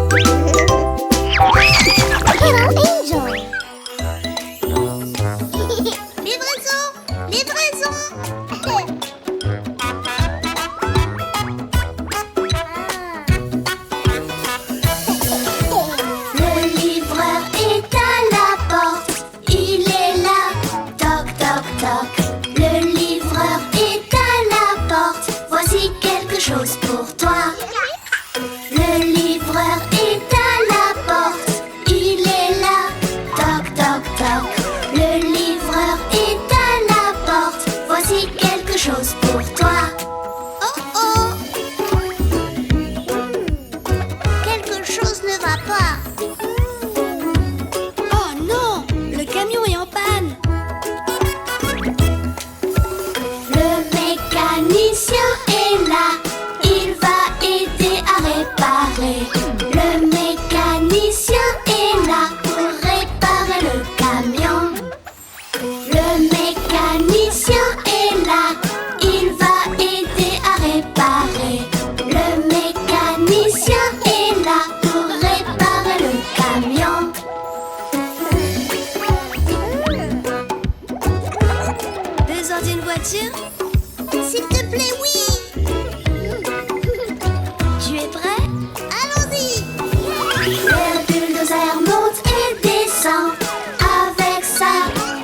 Little Angel. Livraison! Livraison! Le livreur est à la porte, il est là, toc toc toc. Le livreur est à la porte, voici quelque chose pour toi. Le livreur est à la porte, il est là, toc toc toc. Le livreur est à la porte, voici quelque chose pour toi. Oh oh! Quelque chose ne va pas. Oh non, le camion est en panne. Le mécanicien est là, il va aider à réparer. Le mécanicien est là pour réparer le camion. Le mécanicien est là, il va aider à réparer. Le mécanicien est là pour réparer le camion. Besoin d'une voiture? S'il te plaît, oui! Tu es prêt? Allons-y! Le bulldozer monte et descend avec sa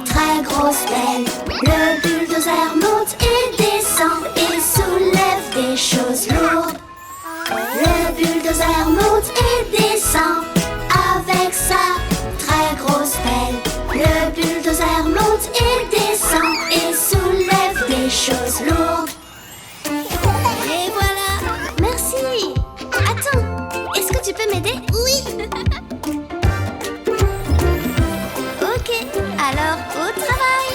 très grosse pelle. Le bulldozer monte et descend et soulève des choses lourdes. Le bulldozer monte et descend avec sa très grosse pelle. Le bulldozer monte et descend et soulève des choses lourdes. Et voilà. Merci! Attends, est-ce que tu peux m'aider? Oui! Ok, alors au travail.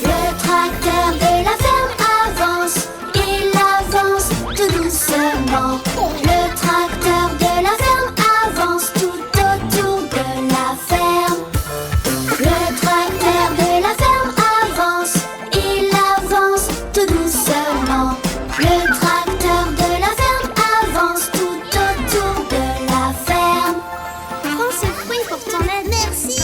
Le tracteur de la ferme avance, il avance tout doucement. Le tracteur de la ferme avance tout autour de la ferme. Le tracteur de la ferme avance, il avance tout doucement. Le tracteur de la ferme avance tout autour de la ferme. Prends ce fruit pour ton aide. Merci!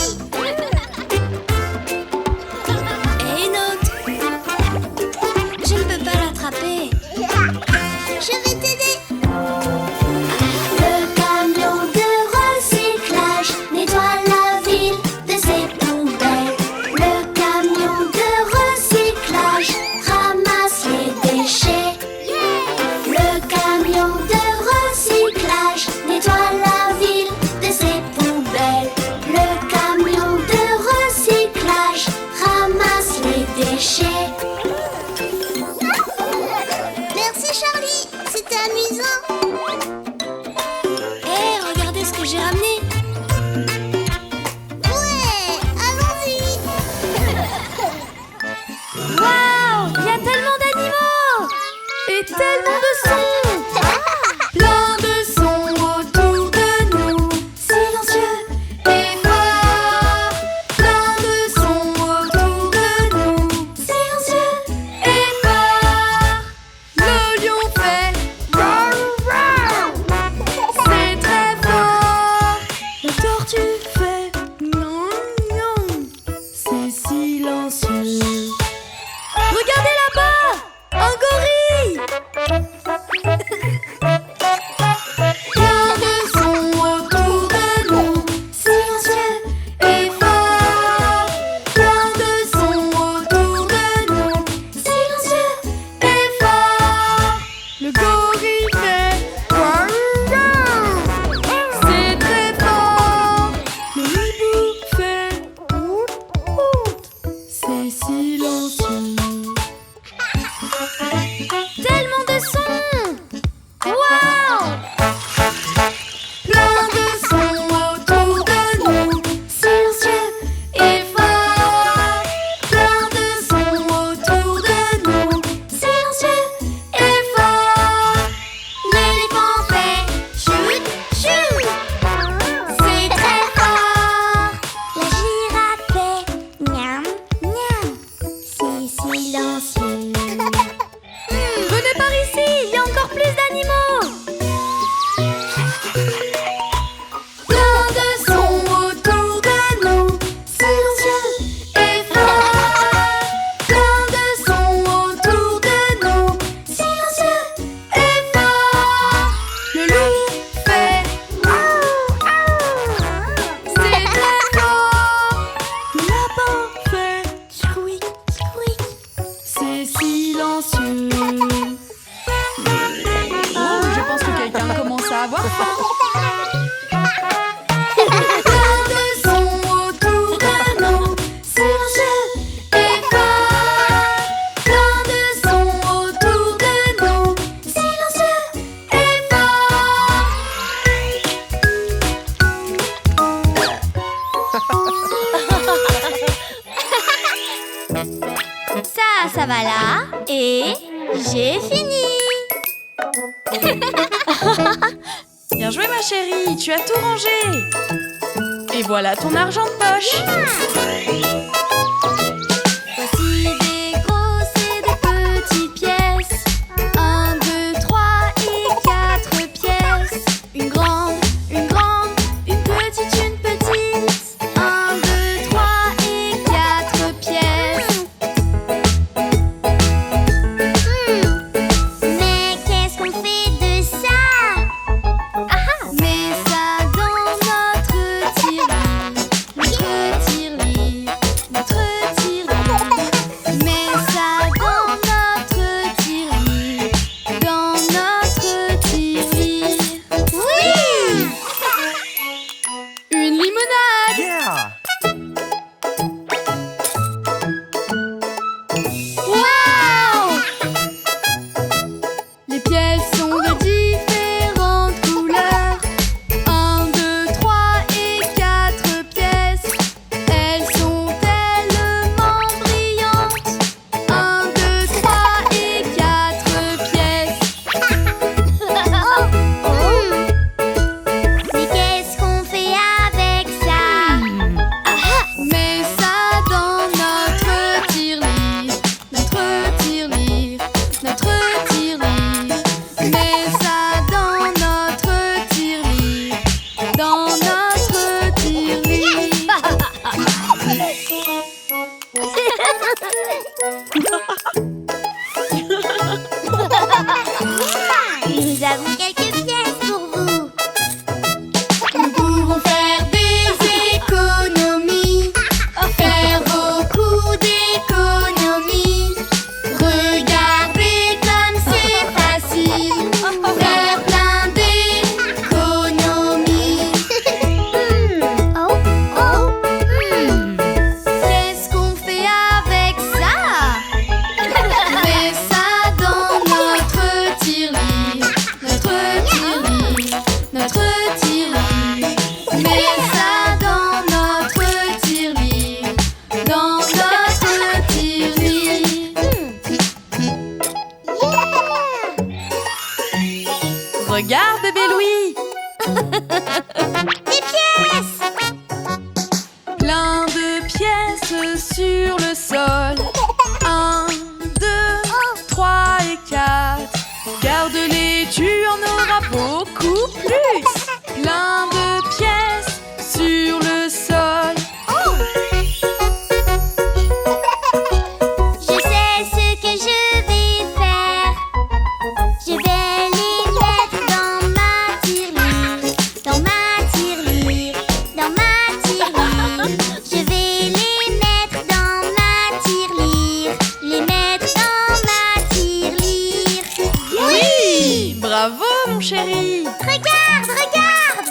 avoir faim. Plein de sons autour de nous, silencieux et fort. Plein de sons autour de nous, silencieux et fort. Ça va là. Et j'ai fini. Bien joué ma chérie, tu as tout rangé. Et voilà ton argent de poche. Voici des grosses et des petites pièces. 1, 2, 3 et 4 pièces. Une grande, une petite, une petite. 1, 2, 3 et 4 pièces. Mais qu'est-ce qu'on fait de ça? Mets ça dans notre tirelire. Notre tirelire. Notre tirelire. Mets ça dans notre tirelire. Dans notre tirelire. Oui! Une limonade. Waouh! Les pièces sont de différentes couleurs. 1, 2, 3 et 4 pièces. Elles sont tellement brillantes. 1, 2, 3 et 4 pièces. Mais qu'est-ce qu'on fait avec ça? Mets ça dans notre tirelire. Notre tirelire. Notre tirelire. Mets ça dans notre tirelire. Dans notre tirelire. Nous avons quelques pièces pour vous. Nous pouvons faire des économies. Faire beaucoup d'économies. Regardez comme c'est facile. Faire plein d'économies. Qu'est-ce qu'on fait avec ça? Mets ça dans notre tirelire. Notre tirelire. Notre tirelire. Mets ça dans notre tirelire. Dans notre tirelire. Regarde bébé Louis. Des pièces! Plein de pièces sur le sol. 1, 2, 3 et 4. Garde-les, tu en auras beaucoup plus. Plein de pièces sur le sol. Je sais ce que je vais faire. Je vais les mettre dans ma tirelire. Dans ma tirelire. Dans ma tirelire. Je vais les mettre dans ma tirelire. Les mettre dans ma tirelire. Oui, bravo mon chéri. Regarde, regarde!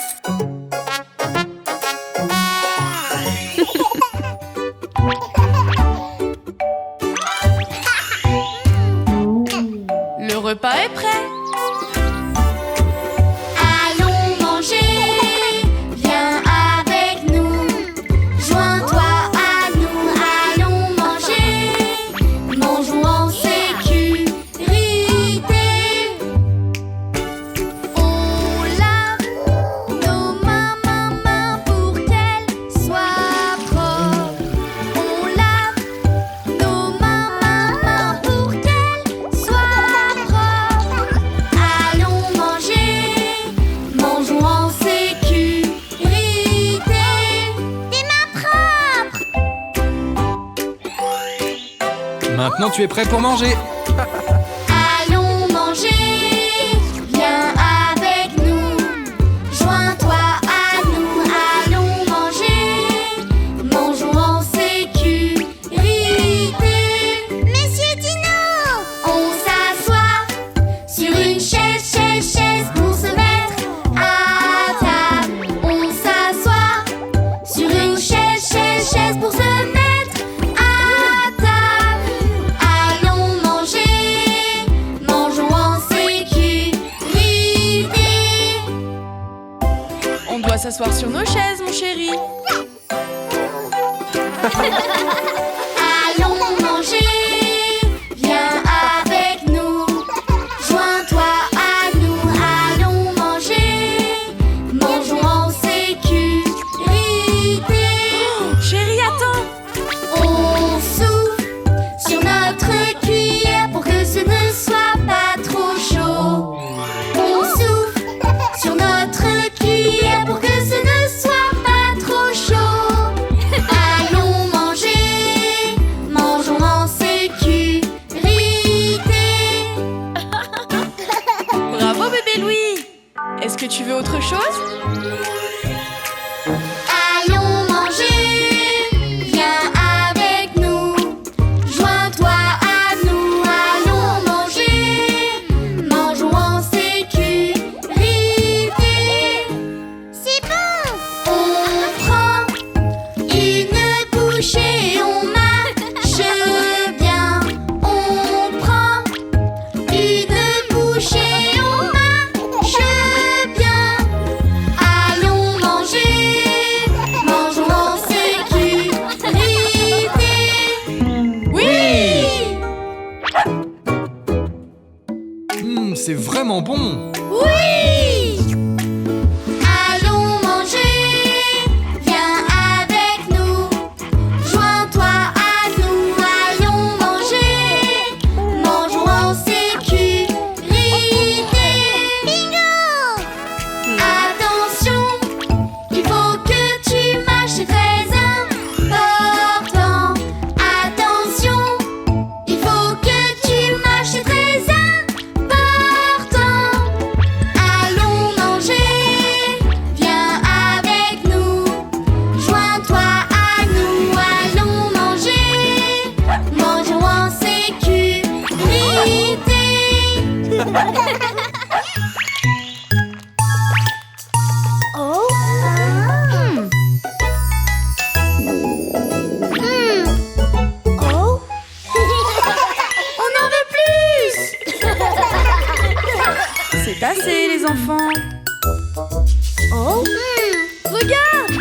Le repas est prêt. Allons manger, viens avec nous. Joins-toi à nous, allons manger. Mangeons en sécurité. On lave nos mains pour qu'elles soient propres. On lave nos mains pour qu'elles soient propres. Allons manger, mangeons en sécurité. Des mains propres! Maintenant tu es prêt pour manger. Allons manger, viens avec nous. Joins-toi à nous, allons manger. Mangeons en sécurité. Monsieur Dino! On s'assoit sur une chaise pour se mettre doit s'asseoir sur nos chaises, mon chéri. Allons manger, viens avec nous. Joins-toi à nous, allons manger. Mangeons en sécurité. Chéri, attends. On souffle sur notre cuillère pour que ce ne soit pas trop chaud. On souffle sur notre cuillère pour que ce ne soit pas trop chaud. Allons manger, mangeons en sécurité. Bravo, bébé Louis. Est-ce que tu veux autre chose? Allons manger, viens avec nous. Joins-toi à nous, allons manger. Mangeons en sécurité. C'est bon. On prend une bouchée, on marche bien. On prend une bouchée, on marche bien. Allons manger, mangeons en sécurité. Oui. C'est vraiment bon. Oui! Allons manger, viens avec nous. Joins-toi à nous, allons manger. Mangeons en sécurité. Bingo! Attention, il faut que tu marches, c'est très important. Attention, il faut que tu marches, c'est très important. Allons manger, viens avec nous. Joins-toi à nous, allons manger. Mangeons en sécurité. Oh. Oh. On en veut plus. C'est assez, les enfants. Oh. Regarde.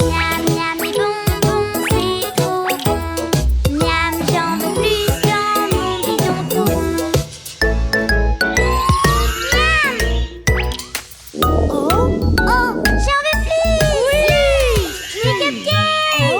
Miam miam les bonbons c'est trop bon. Miam j'en veux plus dans mon bidon tout rond. Miam. Oh oh j'en veux plus. Oui. Je veux capter.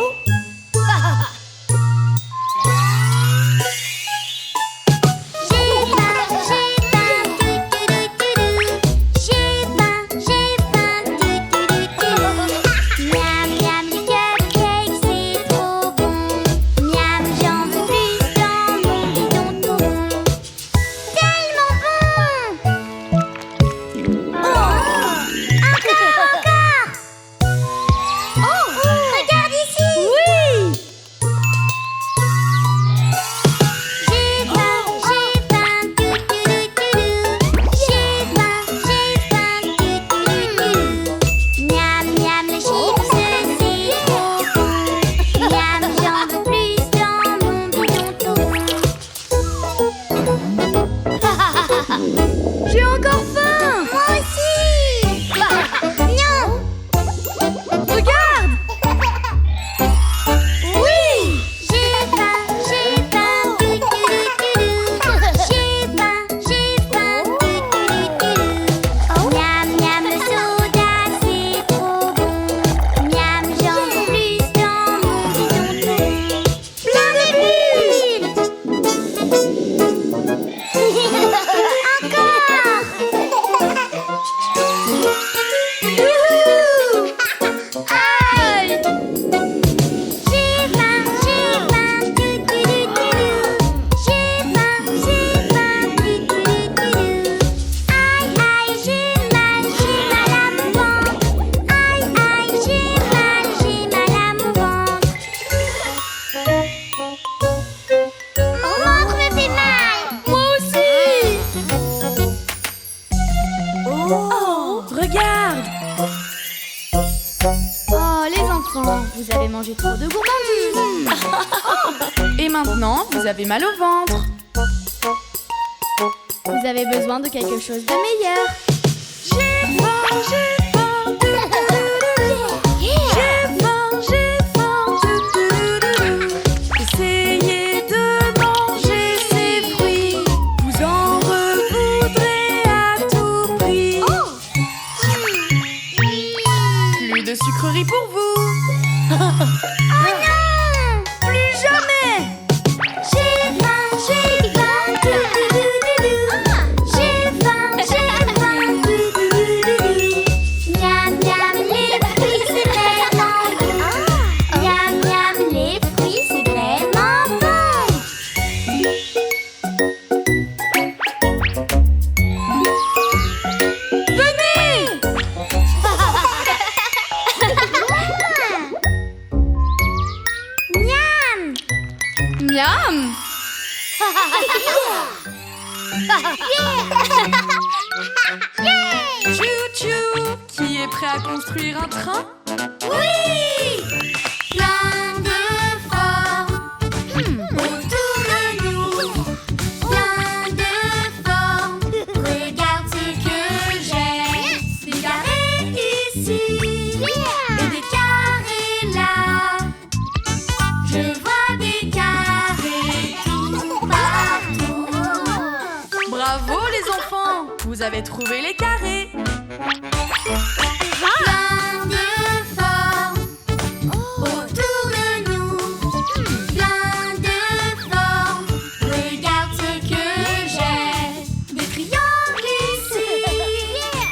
enfants, vous avez mangé trop de gourmandises. Et maintenant, vous avez mal au ventre. Vous avez besoin de quelque chose de meilleur. J'ai faim, j'ai faim, j'ai faim, j'ai faim, essayez de manger ces fruits, vous en revoudrez à tout prix. Plus de sucreries pour vous. Oh non! Plus jamais! J'ai faim, j'ai faim, j'ai faim, miam miam, les fruits c'est vraiment bon. Miam miam, les fruits c'est vraiment bon. Miam! Miam! Chou-chou, qui est prêt à construire un train? Oui! Plein de formes autour de nous. Plein de formes. Regarde ce que j'ai. Des carrés ici et des carrés là. Je vois des carrés tout partout. Bravo les enfants, vous avez trouvé les carrés. Plein de formes autour de nous. Plein de formes. Regarde ce que j'ai. Des triangles ici,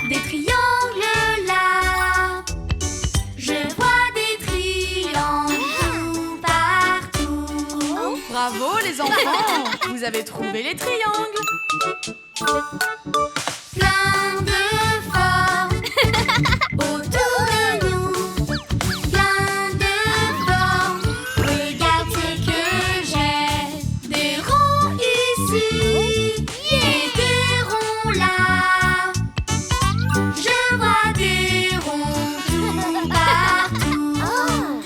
des triangles là. Je vois des triangles tout partout. Bravo les enfants, vous avez trouvé les triangles. Plein de formes autour de nous. Plein de formes. Regarde ce que j'ai. Des ronds ici et des ronds là. Je vois des ronds tout partout.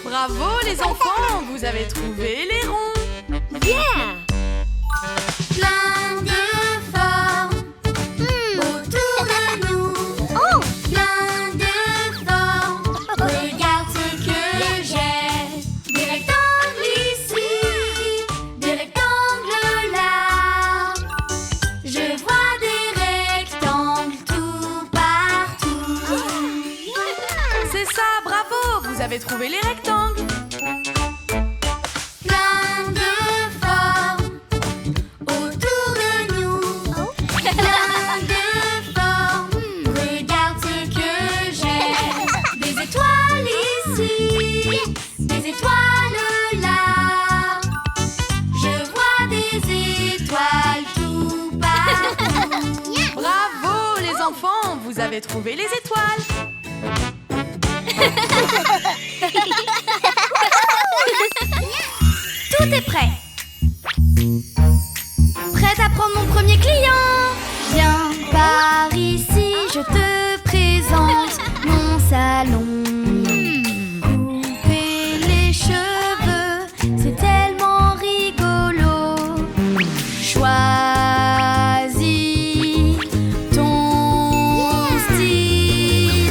Bravo les enfants, vous avez trouvé les ronds. Plein de formes autour de nous. Plein de formes. Regarde ce que j'ai. Des rectangles ici, des rectangles là. Je vois des rectangles tout partout. C'est ça, bravo, vous avez trouvé les rectangles. Plein de formes autour de nous. Plein de formes. Regarde ce que j'ai. Des étoiles ici, des étoiles là. Je vois des étoiles tout partout. Bravo les enfants, vous avez trouvé les étoiles. Tout est prêt. Prête à prendre mon premier client? Viens par ici, je te présente mon salon. Couper les cheveux, c'est tellement rigolo. Choisis ton style.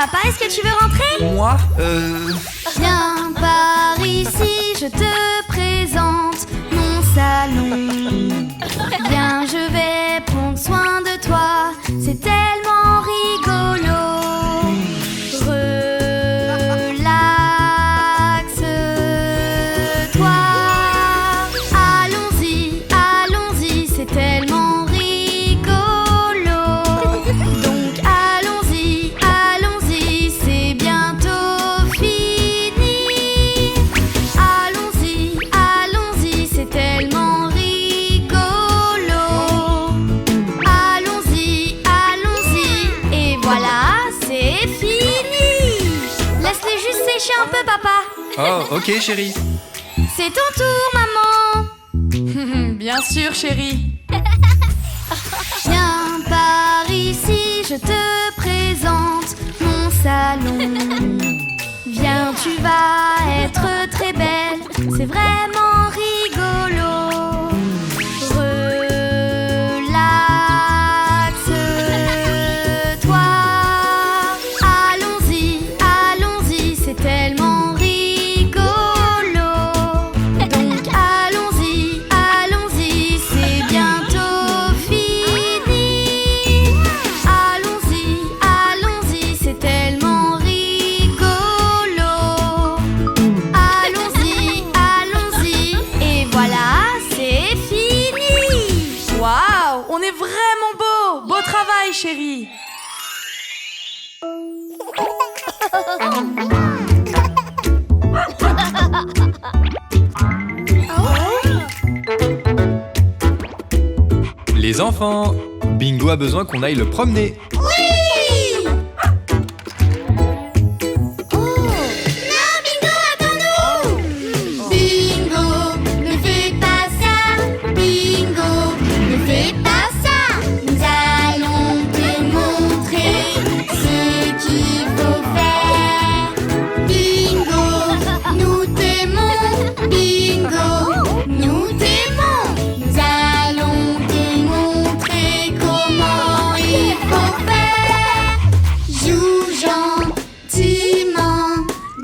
Papa, est-ce que tu veux rentrer? Moi Viens par ici, je te présente mon salon. Viens, je vais prendre soin de toi, c'est tellement rigolo. Relaxe-toi. Allons-y, allons-y, c'est tellement rigolo. Donc allons-y, allons-y, c'est bientôt fini. Allons-y, allons-y, c'est tellement rigolo. Allons-y, allons-y, et voilà, c'est fini. Laisse-les juste sécher un peu, papa. Oh, ok, chérie. C'est ton tour, maman. Bien sûr, chérie. Viens par ici, je te présente mon salon. Viens, tu vas être très belle, c'est vraiment rigolo. Relaxe-toi. Allons-y, allons-y, c'est tellement rigolo. Donc allons-y, allons-y, c'est bientôt fini. Allons-y, allons-y, c'est tellement rigolo. Allons-y, allons-y, et voilà, c'est fini. Waouh, on est vraiment beau. Beau travail, chérie. Les enfants, Bingo a besoin qu'on aille le promener. Bingo, ne fais pas ça. Bingo, ne fais pas ça. Nous allons te montrer ce qu'il faut faire. Bingo, nous t'aimons. Bingo, nous t'aimons. Nous allons te montrer comment il faut faire. Joue gentiment,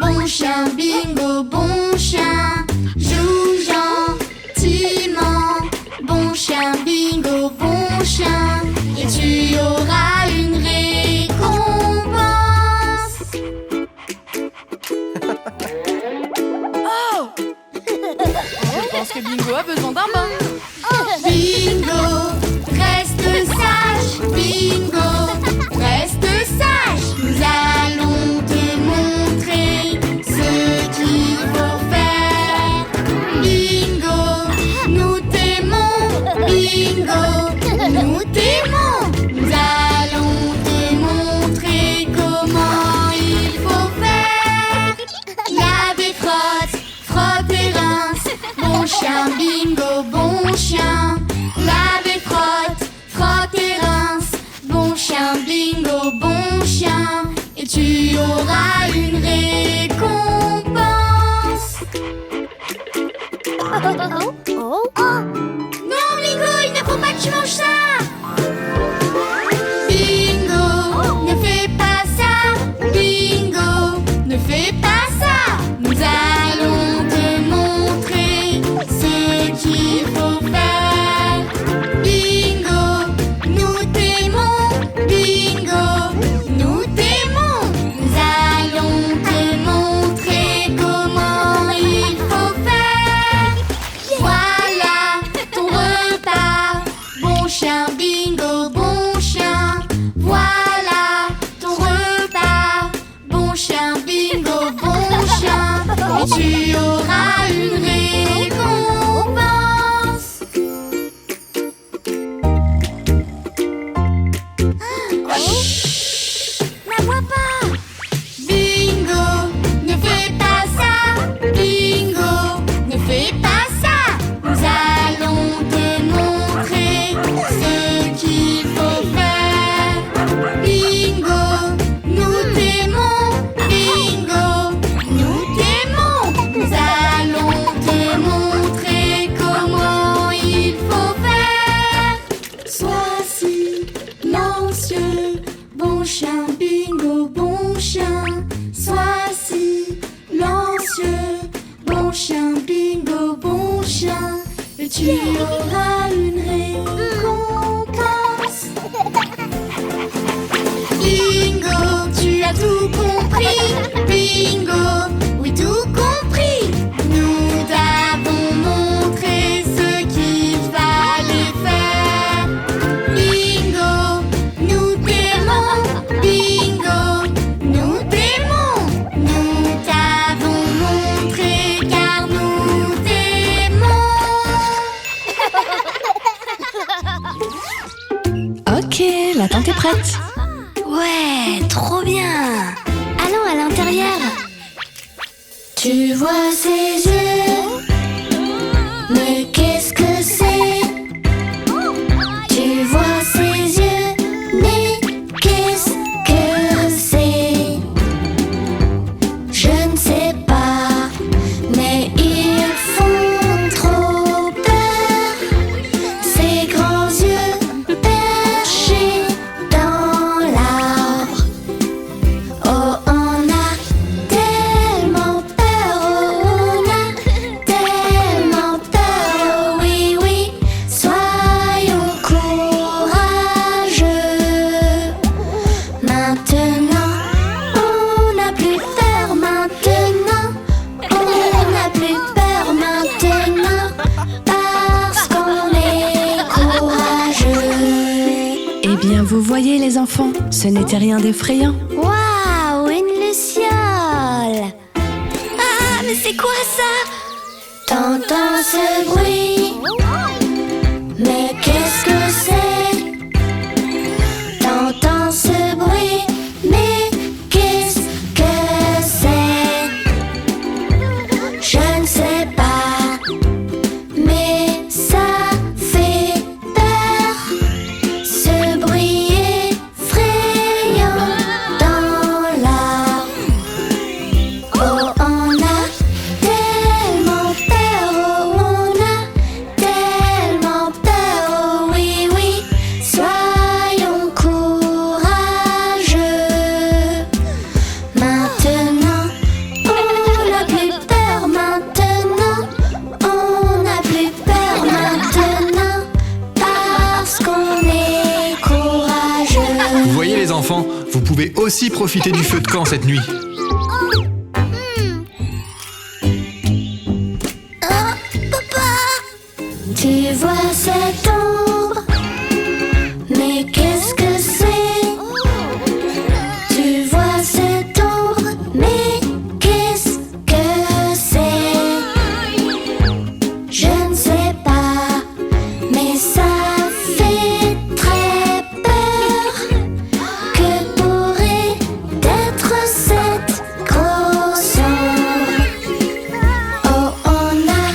bon chien, Bingo, bon chien. Joue gentiment, bon chien, Bingo, bon chien. Et tu auras une récompense. Oh, je pense que Bingo a besoin d'un bain. Bingo, reste sage. Bingo, reste sage. Nous allons te montrer ce qu'il faut faire. Bingo, nous t'aimons. Bingo, nous t'aimons. Nous allons te montrer comment il faut faire. Lave et frotte, frotte et rince. Bon chien, Bingo, bon chien. Lave et frotte, frotte et rince. Bon chien, Bingo, bon chien. Et tu auras une récompense. Non, Bingo, il ne faut pas que tu manges ça. Bingo, ne fais pas ça. Bingo, ne fais pas ça. Nous allons te montrer ce qu'il faut faire. Bingo, nous t'aimons. Bingo, nous t'aimons. Nous allons te montrer comment il faut faire. Voilà ton repas, bon chien. tu auras une récompense. Bingo, tu as tout compris. Bingo, oui tout compris. Nous t'avons montré ce qu'il fallait faire. Bingo, nous t'aimons. Bingo, nous t'aimons. Nous t'avons montré car nous t'aimons. Ok, la tente est prête. Ouais, trop bien. Allons à l'intérieur. Tu vois ses yeux, mais qu'est-ce que c'est? Tu vois ses yeux, mais qu'est-ce que c'est? Je ne sais pas, mais ils font trop peur. Ces grands yeux perchés dans l'arbre. Oh, on a tellement peur, oh, on a tellement peur, oh, oui, oui, soyons courageux. Maintenant, on n'a plus peur, maintenant, on n'a plus peur, maintenant, parce qu'on est courageux. Eh bien, vous voyez les enfants, ce n'était rien d'effrayant. Waouh, une luciole. Ah, mais c'est quoi ça? T'entends ce bruit, mais qu'est-ce que c'est? T'entends ce bruit, mais qu'est-ce que c'est? Je ne sais pas, mais ça fait peur. Ce bruit effrayant dans l'arbre. Oh, on a tellement peur, oh, on a tellement peur, oh, oui, oui, soyons courageux. Maintenant, on n'a plus peur, maintenant, on n'a plus peur, maintenant, parce qu'on est courageux. Vous voyez les enfants, vous pouvez aussi profiter du feu de camp cette nuit. Tu vois cette ombre, mais qu'est-ce que c'est? Tu vois cette ombre, mais qu'est-ce que c'est? Je ne sais pas, mais ça fait très peur. Que pourrait être cette grosse ombre? Oh, on a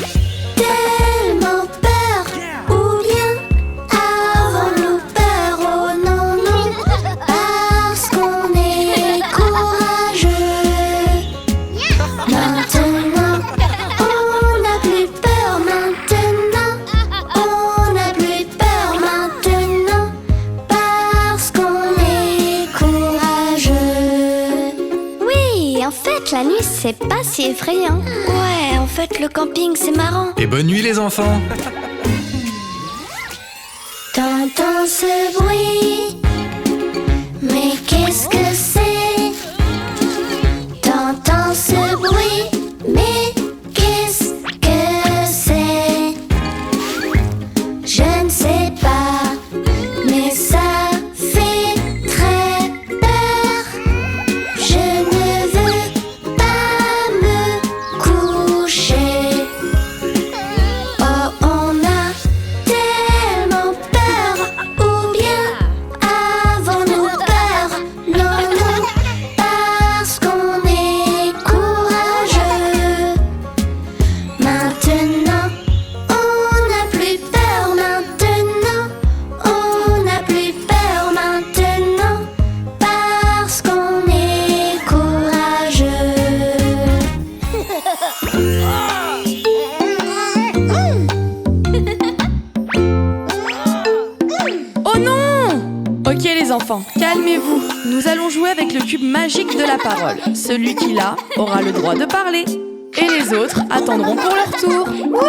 tellement peur, ou bien avons-nous peur? Oh non, non, parce qu'on est courageux. Maintenant, on n'a plus peur, maintenant, on n'a plus peur, maintenant, parce qu'on est courageux. Oui, en fait, la nuit, c'est pas si effrayant. Ouais, en fait, le camping, c'est marrant. Et bonne nuit les enfants. T'entends ce bruit, mais qu'est-ce que c'est? T'entends ce bruit, mais qu'est-ce que c'est? Je ne sais pas, mais ça fait très peur. Je ne veux pas me coucher. Oh, on a tellement peur, ou bien avons-nous peur? Non, non, parce qu'on est courageux. Maintenant, on n'a plus peur, maintenant, on n'a plus peur, maintenant, parce qu'on est courageux. Oh non! Ok les enfants, calmez-vous. Nous allons jouer avec le cube magique de la parole. Celui qui l'a aura le droit de parler. Et les autres attendront pour leur tour. Oui!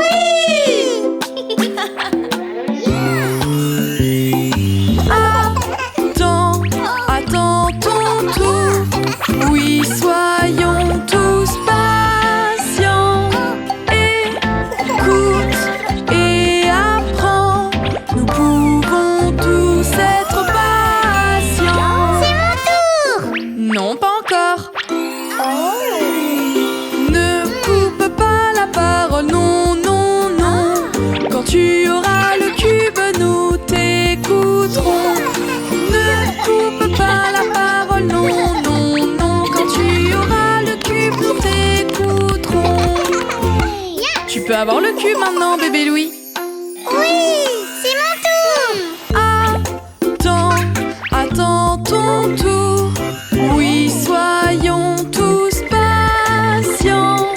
peux avoir le cube maintenant, bébé Louis. Oui, c'est mon tour. Attends ton tour. Oui, soyons tous patients.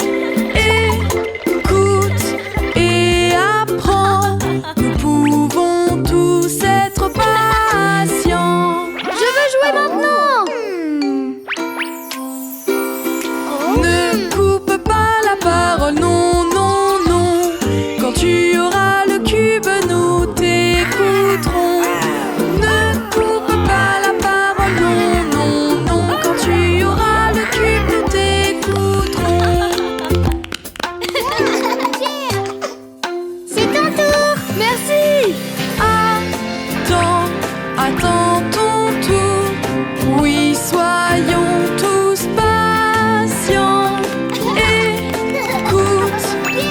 Écoute et apprends. Nous pouvons tous être patients. Je veux jouer maintenant. Ne coupe pas la parole, non, non, non. Quand tu auras le cube, nous t'écouterons. Ne coupe pas la parole, non, non, non. Quand tu auras le cube, nous t'écouterons. C'est ton tour. Merci. Attends ton tour. Oui, soyons tous patients. Écoute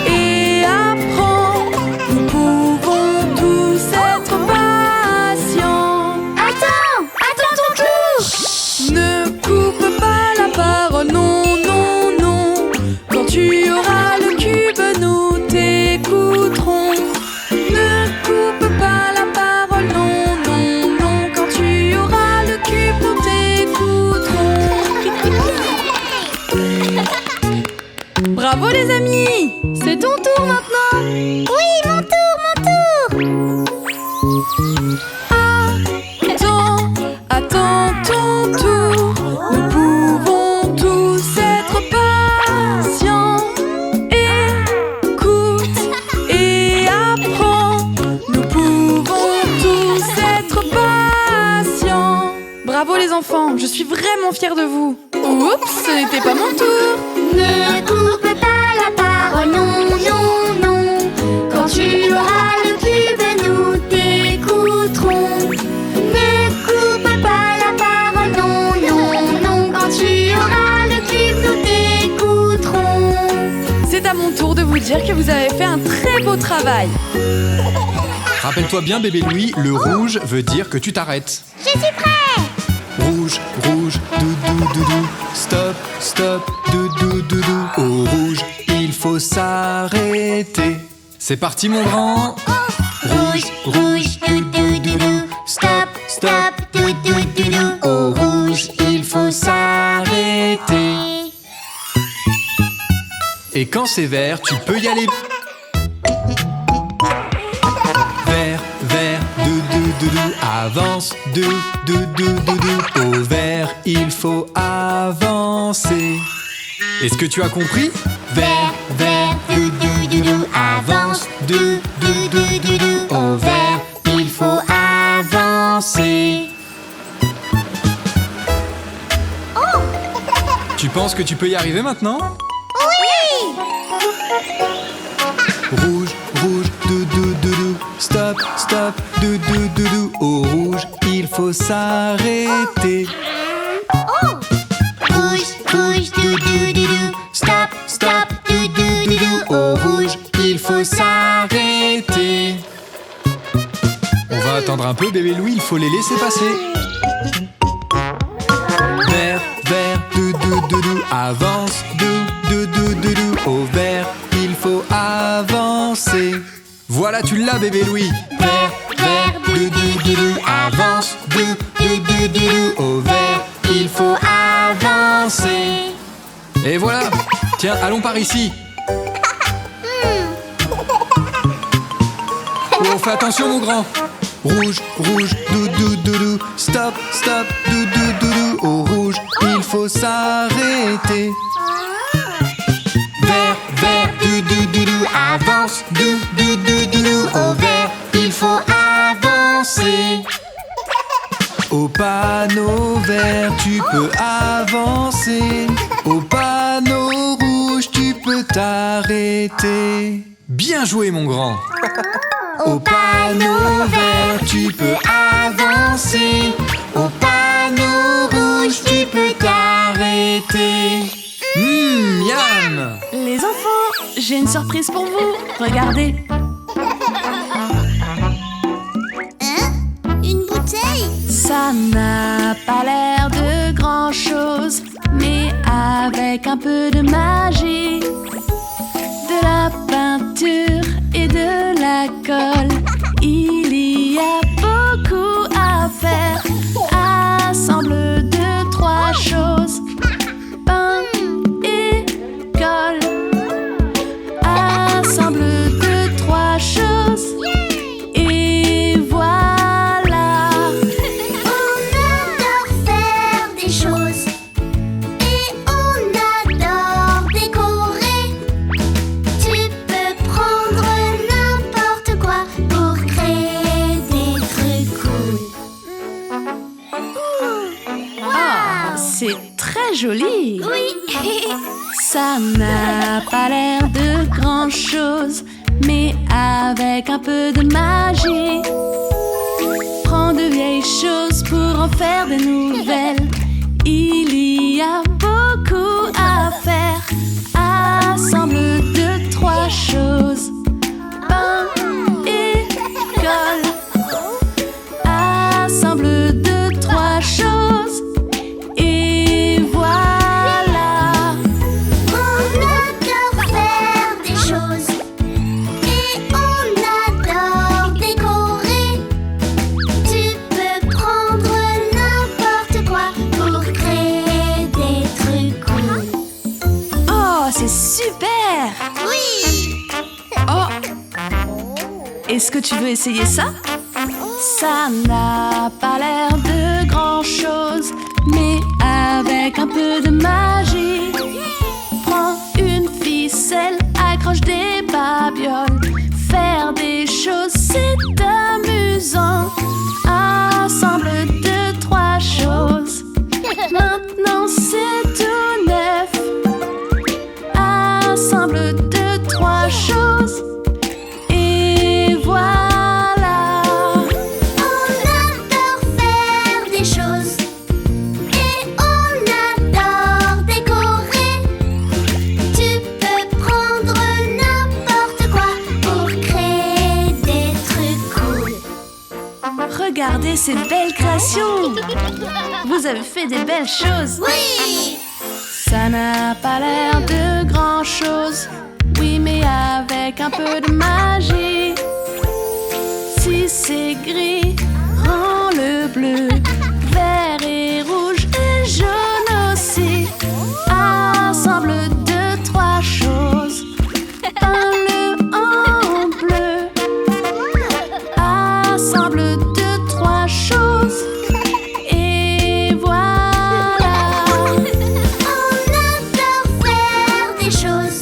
et apprends. Nous pouvons tous être patients. Attends ton tour. Ne coupe pas la parole, non, non, non. Quand tu auras le cube, nous t'écouterons. Ne coupe pas la parole, non, non, non. Quand tu auras le cube, nous t'écouterons. Bravo les amis! C'est ton tour maintenant! Oui, mon tour. Attends ton tour. Nous pouvons tous être patients. Écoute et apprends. Nous pouvons tous être patients. Bravo les enfants, je suis vraiment fière de vous. Oups, ce n'était pas mon tour. Ne coupe pas la parole, non, non, non. Quand tu auras le cube, nous t'écouterons. Ne coupe pas la parole, non, non, non. Quand tu auras le cube, nous t'écouterons. C'est à mon tour de vous dire que vous avez fait un très beau travail. Rappelle-toi bien, bébé Louis, le rouge veut dire que tu t'arrêtes. Je suis prêt. Rouge, rouge, doudou, doudou. Stop, stop, doudou, doudou. Au rouge, il faut s'arrêter. C'est parti, mon grand. Rouge, rouge, doudou, doudou. Stop, stop, doudou, doudou. Au rouge, il faut s'arrêter. Et quand c'est vert, tu peux y aller. Vert, vert, doudou, doudou. Avance, doudou, doudou. Au vert, il faut avancer. Est-ce que tu as compris? Vert, vert, doudou, doudou. Avance, doudou, doudou. Au vert, il faut avancer. Tu penses que tu peux y arriver maintenant? Rouge, rouge, doudou, doudou. Stop, stop, doudou, doudou. Au rouge, il faut s'arrêter. Rouge, rouge, doudou, doudou. Stop, stop, doudou, doudou. Au rouge, il faut s'arrêter. On va attendre un peu, bébé Louis, il faut les laisser passer. Vert, vert, doudou, doudou. Avance, doudou, doudou. Au vert, il faut avancer. Voilà, tu l'as, bébé Louis. Vert, vert, doudou, doudou. Avance, doudou, doudou. Au vert, il faut avancer. Et voilà. Tiens, allons par ici. Oh, fais attention, mon grand. Rouge, rouge, doudou, doudou. Stop, stop, doudou, doudou. Au rouge, il faut s'arrêter. Vert, vert, doudou, doudou. Avance, doudou, doudou. Au vert, il faut avancer. Au panneau vert, tu peux avancer. Au panneau rouge, tu peux t'arrêter. Bien joué, mon grand. Au panneau vert, tu peux avancer. Au panneau rouge, tu peux t'arrêter. Miam! Les enfants, j'ai une surprise pour vous. Regardez. Une bouteille? Ça n'a pas l'air de grand-chose, mais avec un peu de magie, de la peinture la colle. Il y a beaucoup à faire. Assemble 2, 3 choses. Pain et colle. Assemble 2, 3 choses. Et voilà. On adore faire des choses et on adore décorer. Tu peux prendre n'importe quoi pour créer des trucs cool. Ah, c'est très joli. Oui. Ça n'a pas l'air de grand-chose, mais avec un peu de magie. Prends de vieilles choses pour en faire de nouvelles. Il y a beaucoup à faire. Assemble 2, 3 choses. Pain et colle. Assemble 2, 3 choses. Et voilà. On adore faire des choses et on adore décorer. Tu peux prendre n'importe quoi pour créer des trucs cool. Oh, c'est super! Oui. Oh! Est-ce que tu veux essayer ça? Ça n'a pas l'air de grand-chose, mais avec un peu de magie. Prends une ficelle, accroche des babioles. Faire des choses, c'est amusant. Assemble 2, 3 choses. Maintenant, c'est tout neuf. Assemble 2, 3 choses. Et voilà. On adore faire des choses et on adore décorer. Tu peux prendre n'importe quoi pour créer des trucs cool. Regardez ces belles créations. Vous avez fait des belles choses. Oui. Ça n'a pas l'air de grand-chose. Oui, mais avec un peu de magie. Si c'est gris, rends-le bleu. Vert et rouge et jaune aussi. Assemble 2, 3 choses. Peins-le en bleu. Assemble 2, 3 choses. Et voilà. On adore faire des choses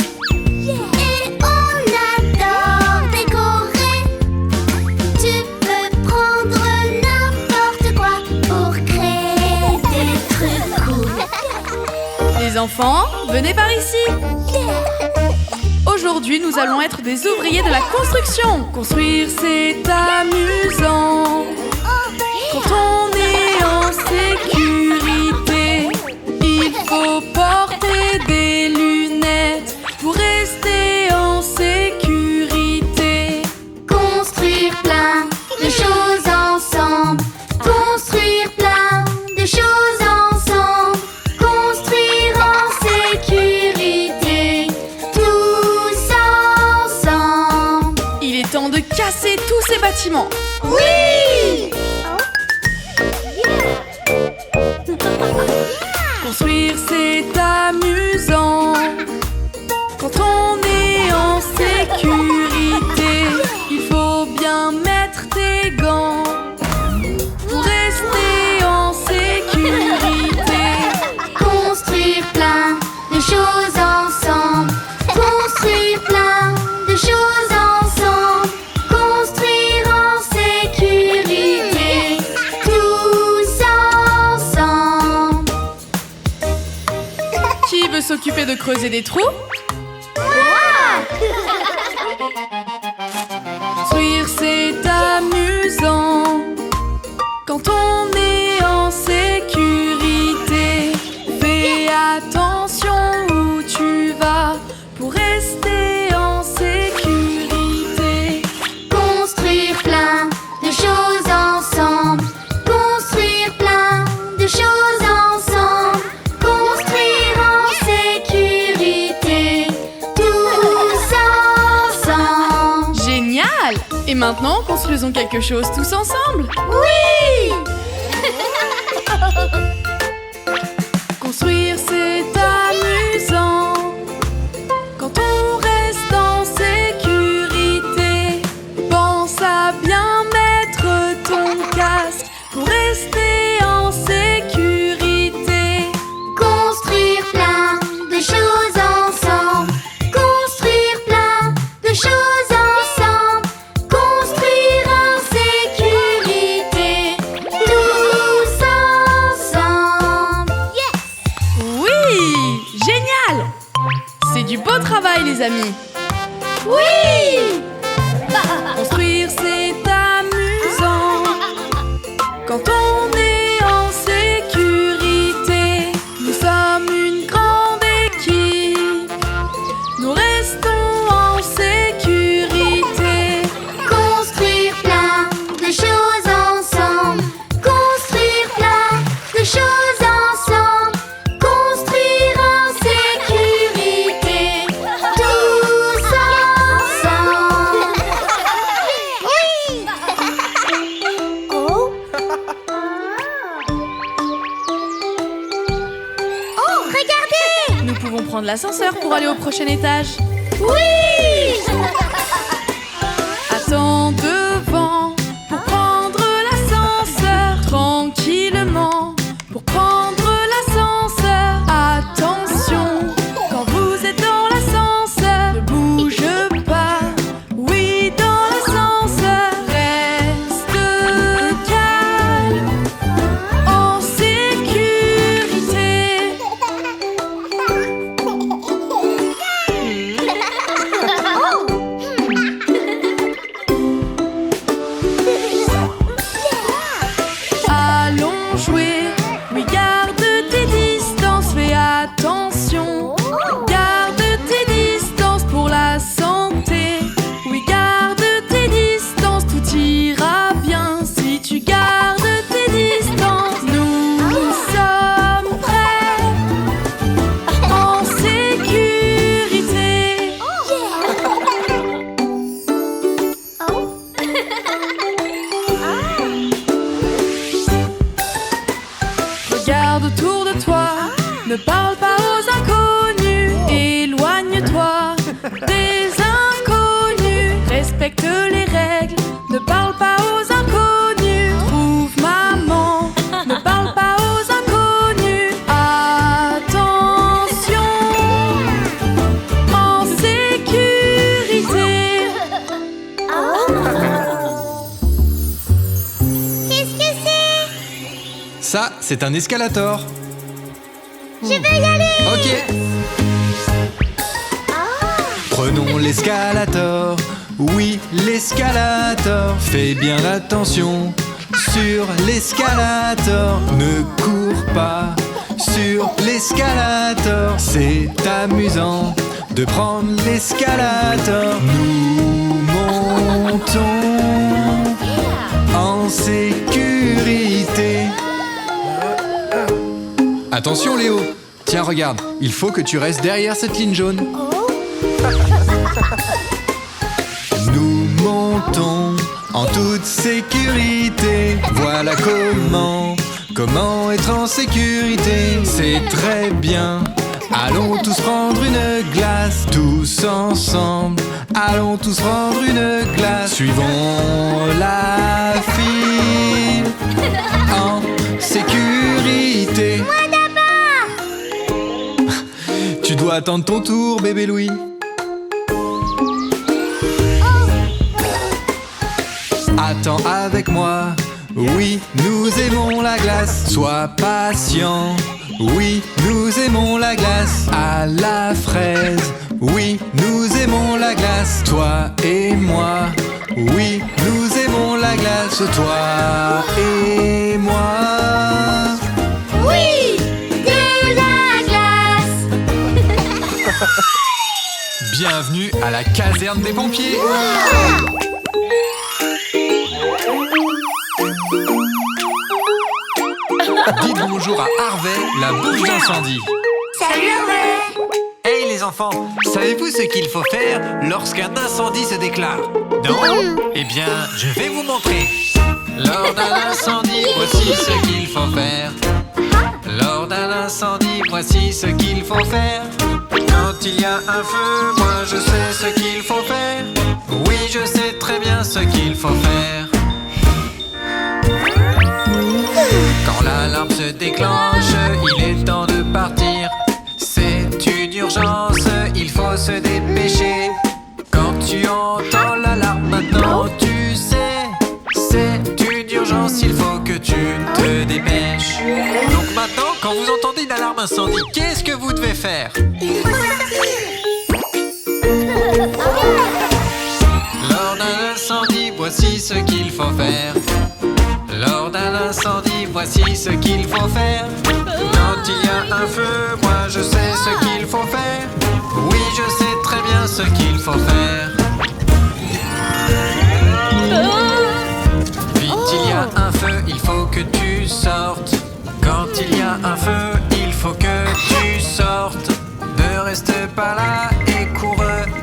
et on adore décorer. Tu peux prendre n'importe quoi pour créer des trucs cool. Les enfants, venez par ici. Aujourd'hui, nous allons être des ouvriers de la construction. Construire, c'est amusant. Quand on est en sécurité, il faut porter des lunettes pour rester en sécurité. Construire plein de choses ensemble. Construire plein de choses ensemble. Construire en sécurité. Tous ensemble. Il est temps de casser tous ces bâtiments. Oui! Construire, c'est amusant. Quand on est en sécurité, il faut bien mettre tes gants pour rester en sécurité. Construire plein de choses ensemble. Construire plein de choses ensemble. Construire en sécurité. Tous ensemble. Qui veut s'occuper de creuser des trous? Construire, c'est amusant. Quand on est en sécurité, fais attention où tu vas pour rester en sécurité. Construire plein de choses ensemble. Construire plein de choses ensemble. Construire en sécurité. faisons quelque chose tous ensemble. Oui! Construire, c'est amusant quand on reste en sécurité. Pense à bien mettre ton casque pour rester en sécurité. Construire plein de choses ensemble. Construire plein de choses ensemble. Construire en sécurité. Tous ensemble. Oui, génial! C'est du beau travail, les amis. Oui! Construire, c'est amusant quand on est en sécurité. Nous sommes une grande équipe. Nous restons en sécurité. Construire plein de choses ensemble. Construire plein de choses ensemble. Construire en sécurité. Tous ensemble. Oh, Oh, regardez! Nous pouvons prendre l'ascenseur pour aller au prochain étage. Oui! Attends devant pour prendre l'ascenseur. Tranquillement pour prendre l'ascenseur. Attention, quand vous êtes dans l'ascenseur, ne bouge pas. Oui, dans l'ascenseur, reste calme, en sécurité. Allons jouer, oui, garde tes distances, fais attention. Garde tes distances pour la santé. Oui, garde tes distances, tout ira bien si tu gardes tes distances. Nous sommes prêts, en sécurité. Regarde autour de toi, ne parle pas aux inconnus. Éloigne-toi des inconnus. Respecte les règles, ne parle pas aux inconnus. Trouve maman, ne parle pas aux inconnus. Attention, en sécurité. Qu'est-ce que c'est? Ça, c'est un escalator. Je veux y aller! Ok. Prenons l'escalator. Oui, l'escalator. Fais bien attention sur l'escalator. Ne cours pas sur l'escalator. C'est amusant de prendre l'escalator. Nous montons en sécurité. Attention Léo. Tiens, regarde, il faut que tu restes derrière cette ligne jaune. Nous montons en toute sécurité. Voilà comment être en sécurité. C'est très bien. Allons tous prendre une glace, tous ensemble. Allons tous prendre une glace. Suivons la file en sécurité. Moi d'abord! Tu dois attendre ton tour, bébé Louis. Attends avec moi. Oui, nous aimons la glace. Sois patient. Oui, nous aimons la glace. À la fraise. Oui, nous aimons la glace. Toi et moi. Oui, nous aimons la glace. Toi et moi. Oui! De la glace! Bienvenue à la caserne des pompiers. Dites bonjour à Harvey, la bouche d'incendie. Salut Harvey! Hey les enfants, savez-vous ce qu'il faut faire lorsqu'un incendie se déclare? Non? Eh bien, je vais vous montrer. Lors d'un incendie, voici ce qu'il faut faire. Lors d'un incendie, voici ce qu'il faut faire. Quand il y a un feu, moi je sais ce qu'il faut faire. Oui, je sais très bien ce qu'il faut faire. Quand l'alarme se déclenche, il est temps de partir. C'est une urgence, il faut se dépêcher. Quand tu entends l'alarme maintenant, tu sais, c'est une urgence, il faut que tu te dépêches. Donc maintenant, quand vous entendez une alarme incendie, qu'est-ce que vous devez faire? Lors d'un incendie, voici ce qu'il faut faire. Lors d'un incendie, voici ce qu'il faut faire. Quand il y a un feu, moi je sais ce qu'il faut faire. Oui, je sais très bien ce qu'il faut faire. Vite, il y a un feu, il faut que tu sortes. Quand il y a un feu, il faut que tu sortes. Ne reste pas là et cours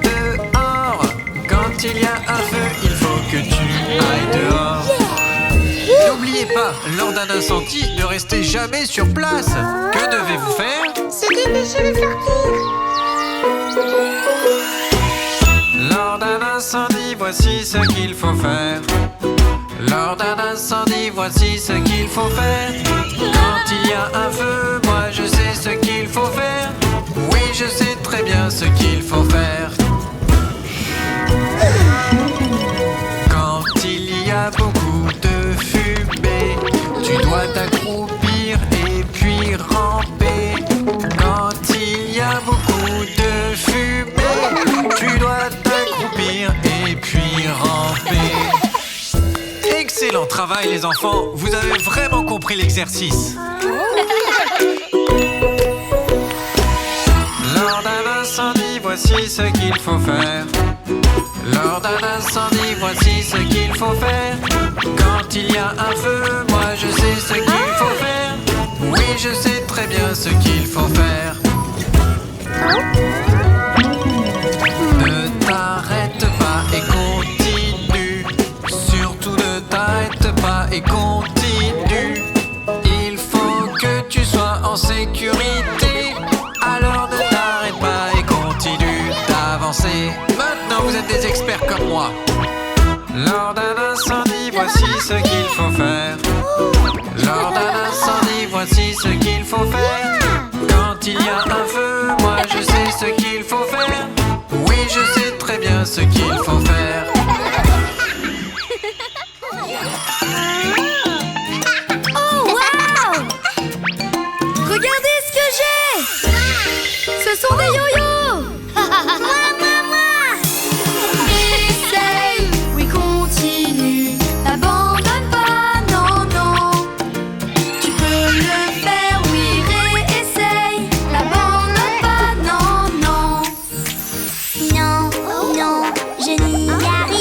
dehors. Quand il y a un feu, il faut que tu ailles dehors. N'oubliez pas, lors d'un incendie, ne restez jamais sur place. Que devez-vous faire? Se dépêcher de sortir. Lors d'un incendie, voici ce qu'il faut faire. Lors d'un incendie, voici ce qu'il faut faire. Quand il y a un feu, moi je sais ce qu'il faut faire. Oui, je sais très bien ce qu'il faut faire. Quand il y a beaucoup de fumée, tu dois t'accroupir et puis ramper. Quand il y a beaucoup de fumée, tu dois t'accroupir et puis ramper. Excellent travail les enfants, vous avez vraiment compris l'exercice. Lors d'un incendie, voici ce qu'il faut faire. Lors d'un incendie, voici ce qu'il faut faire. Quand il y a un feu, moi je sais ce qu'il faut faire. Oui, je sais très bien ce qu'il faut faire. Ne t'arrête pas et continue. Surtout ne t'arrête pas et continue. Il faut que tu sois en sécurité. Alors ne t'arrête pas et continue d'avancer. Maintenant vous êtes des experts comme moi. Lors d'un incendie, voici ce qu'il faut faire. Lors d'un incendie, voici ce qu'il faut faire. Quand il y a un feu, moi je sais ce qu'il faut faire. Oui, je sais très bien ce qu'il faut faire. Oh wow! Regardez ce que j'ai! Ce sont des yo-yo! Essaye, oui continue, n'abandonne pas, non, non. Tu peux le faire, oui réessaye, n'abandonne pas, non, non. Non, non, je n'y arrive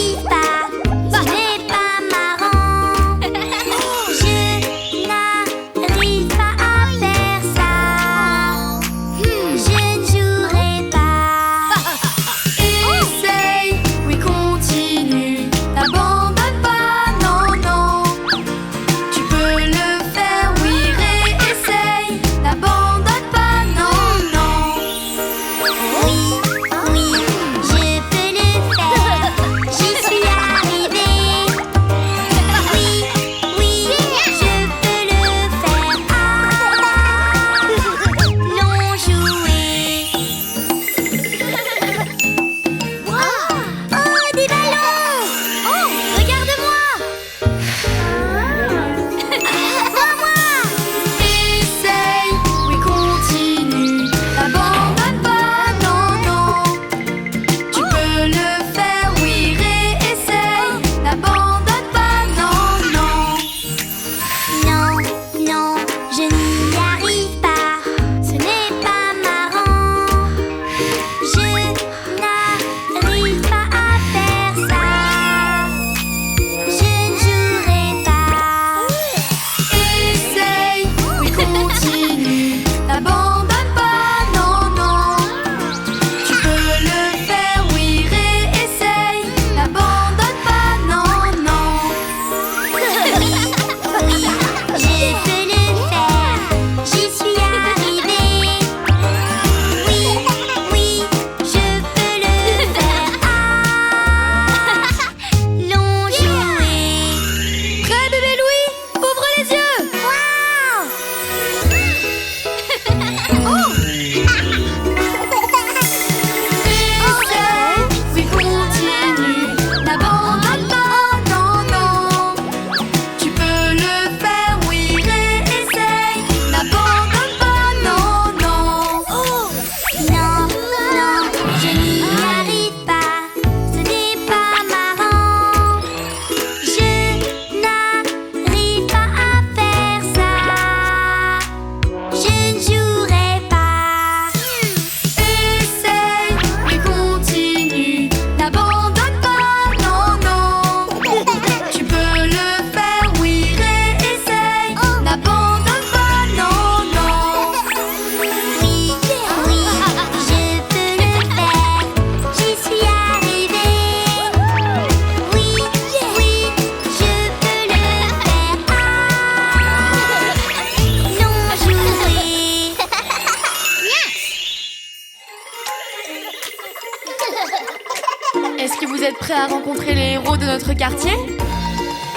rencontrer les héros de notre quartier?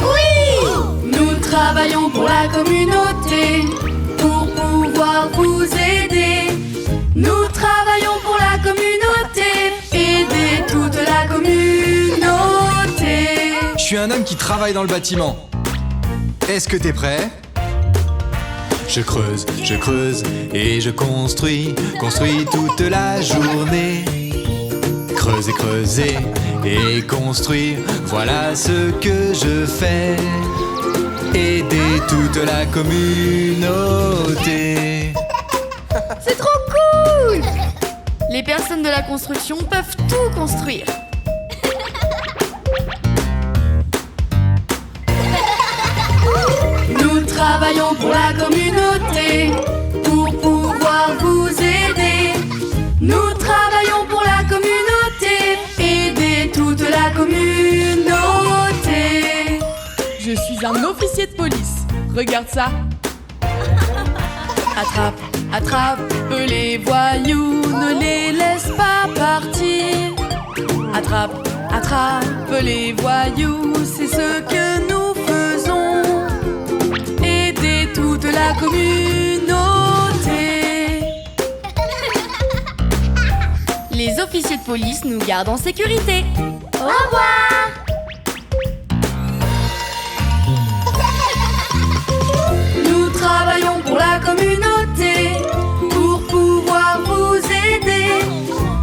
Oui! Nous travaillons pour la communauté, pour pouvoir vous aider. Nous travaillons pour la communauté, aider toute la communauté. Je suis un homme qui travaille dans le bâtiment. Est-ce que t'es prêt? Je creuse et je construis toute la journée. Creuser et construire, voilà ce que je fais. Aider toute la communauté. C'est trop cool! Les personnes de la construction peuvent tout construire. Nous travaillons pour la communauté, pour pouvoir vous aider. Nous travaillons pour la communauté, aider toute la communauté. Je suis un officier de police. Regarde ça. Attrape les voyous, ne les laisse pas partir. Attrape les voyous, c'est ce que nous faisons. Aider toute la communauté. Les officiers de police nous gardent en sécurité. Au revoir! Nous travaillons pour la communauté, pour pouvoir vous aider.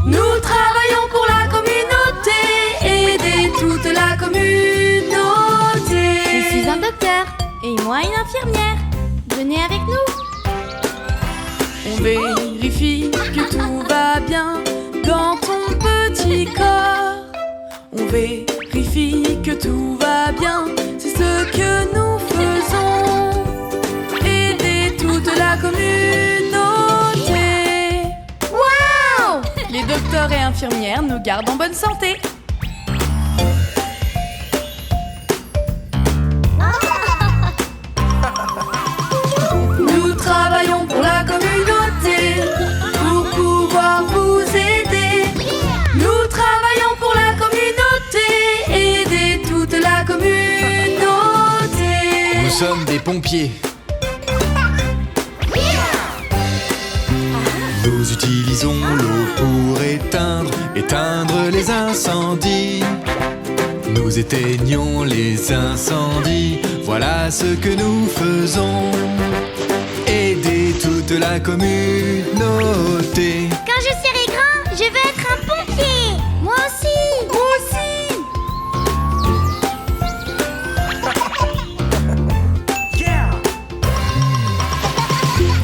Nous travaillons pour la communauté, aider toute la communauté. Je suis un docteur et moi une infirmière. Venez avec nous. On vérifie que tout va bien dans ton petit corps. On vérifie que tout va bien, c'est ce que nous faisons. Aider toute la communauté. Waouh! Les docteurs et infirmières nous gardent en bonne santé. Nous travaillons pour la communauté, pour pouvoir vous aider. Nous travaillons pour la communauté, aider toute la communauté. Nous sommes des pompiers. Nous utilisons l'eau pour éteindre les incendies. Nous éteignons les incendies, voilà ce que nous faisons. Aider toute la communauté. Quand je serai grand, je veux être un pompier. Moi aussi. Moi aussi.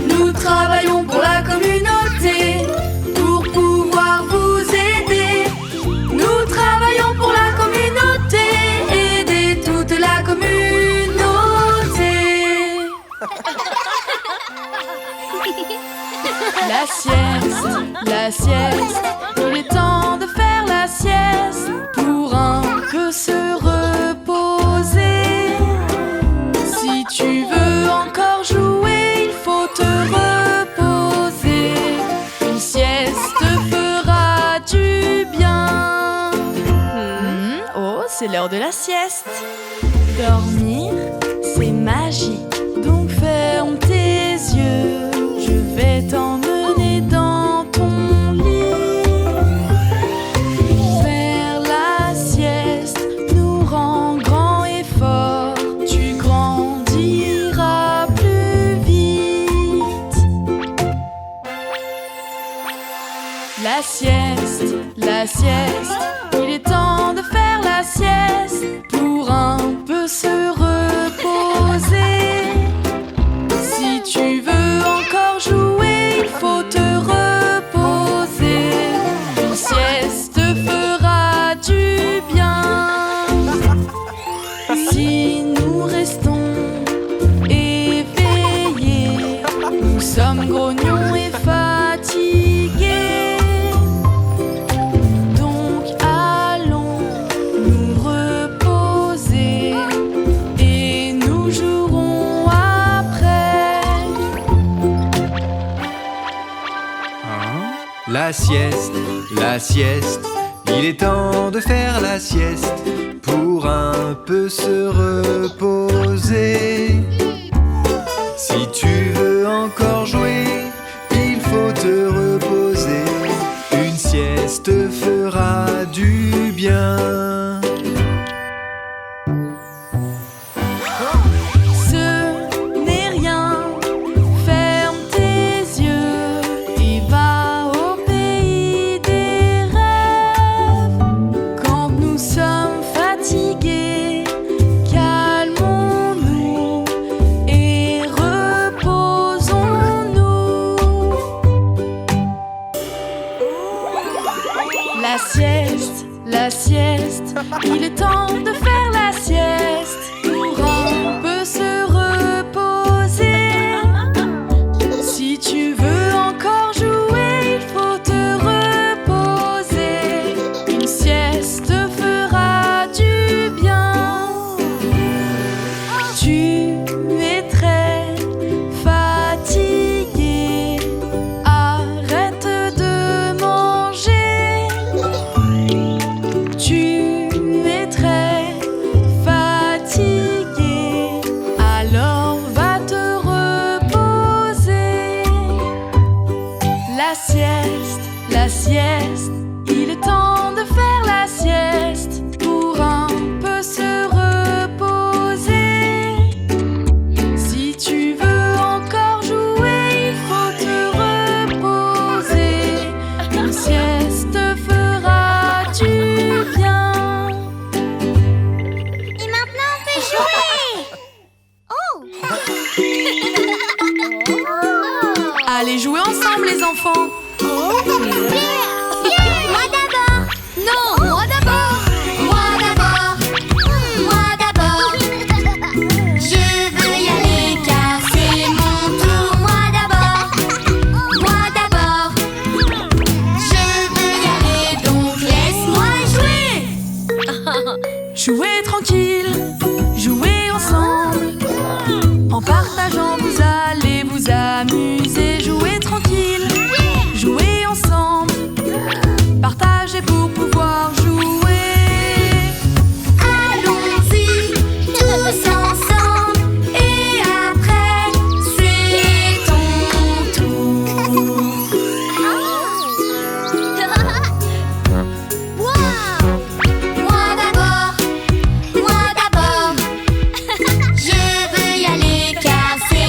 Nous travaillons pour la communauté, pour pouvoir vous aider. Nous travaillons pour la communauté, aider toute la communauté. La sieste, il est temps de faire la sieste pour un peu se reposer. Si tu veux encore jouer, il faut te reposer. Une sieste fera du bien. Oh, c'est l'heure de la sieste. Dormir, c'est magique, donc ferme tes yeux. Je vais t'emmener dans ton lit. Faire la sieste nous rend grand et fort. Tu grandiras plus vite. La sieste, il est temps de faire la sieste pour un peu se reposer. Si tu veux encore jouer, il faut te reposer. Une sieste fera du bien. Si nous restons éveillés, nous sommes grognons et fatigués. Donc allons nous reposer et nous jouerons après. La sieste, Il est temps de faire la sieste pour un peu se reposer. Si tu veux encore jouer, il faut te reposer. Une sieste fera du bien. La sieste, il est temps de faire la sieste pour un peu se reposer. Si tu veux encore jouer, il faut te reposer. Une sieste fera du bien. Tu es très fatigué, arrête de manger. Tu es très fatigué, alors va te reposer. La sieste, il est temps de faire la sieste pour un peu se reposer. Si tu veux encore jouer, il faut te reposer. Une sieste fera du bien. Et maintenant on peut jouer. Oh. Allez jouer ensemble les enfants. Moi d'abord. Non, moi d'abord. Moi d'abord. Moi d'abord. Je veux y aller car c'est mon tour. Moi d'abord. Moi d'abord. Je veux y aller donc laisse-moi jouer. Jouez tranquille, jouez ensemble. En partageant, vous allez vous amuser. Jouez tranquille, jouez ensemble. Partagez pour pouvoir jouer. Allons-y tous ensemble et après c'est ton tour. Wow. Moi d'abord, je veux y aller car c'est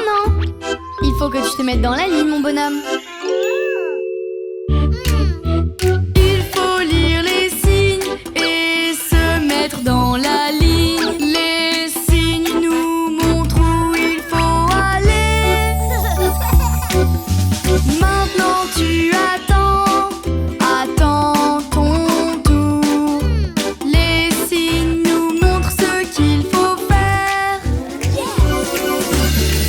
non. Il faut que tu te mettes dans la ligne, mon bonhomme. Il faut lire les signes et se mettre dans la ligne. Les signes nous montrent où il faut aller. Maintenant tu attends ton tour. Les signes nous montrent ce qu'il faut faire.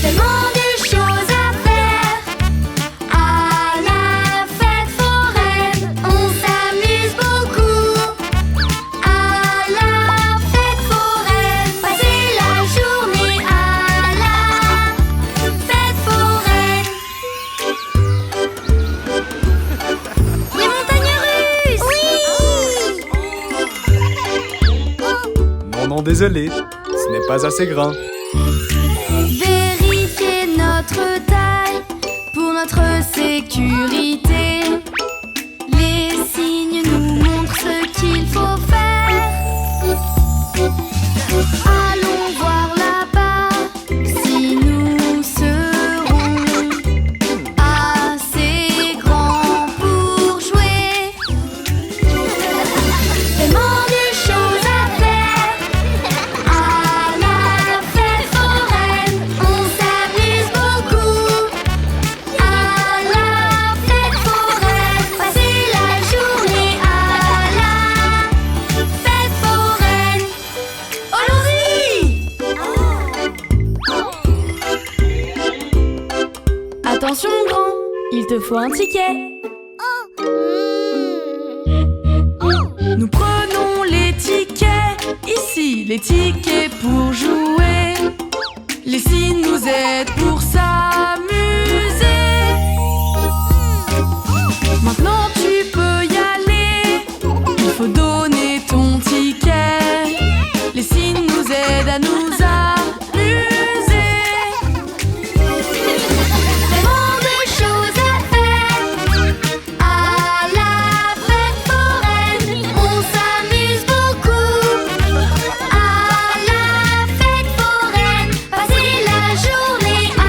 Tellement de choses à faire. À la fête foraine, on s'amuse beaucoup. À la fête foraine, passer la journée à la fête foraine. Les montagnes russes! Non, désolé, ce n'est pas assez grand. Vérifier notre taille pour notre sécurité. Les signes nous montrent ce qu'il faut faire. Allons voir là-bas si nous serons assez grands pour jouer. Tellement de choses à faire. À la fête foraine, on s'amuse beaucoup. À la fête foraine, passer la journée à la fête foraine. Allons-y! Attention mon grand, il te faut un ticket. Nous prenons les tickets, ici les tickets pour jouer. Les signes nous aident pour s'amuser. Maintenant tu peux y aller, il faut donner ton ticket. Les signes nous aident à nous amuser. Tellement de choses à faire. À la fête foraine, on s'amuse beaucoup. À la fête foraine, passer la journée à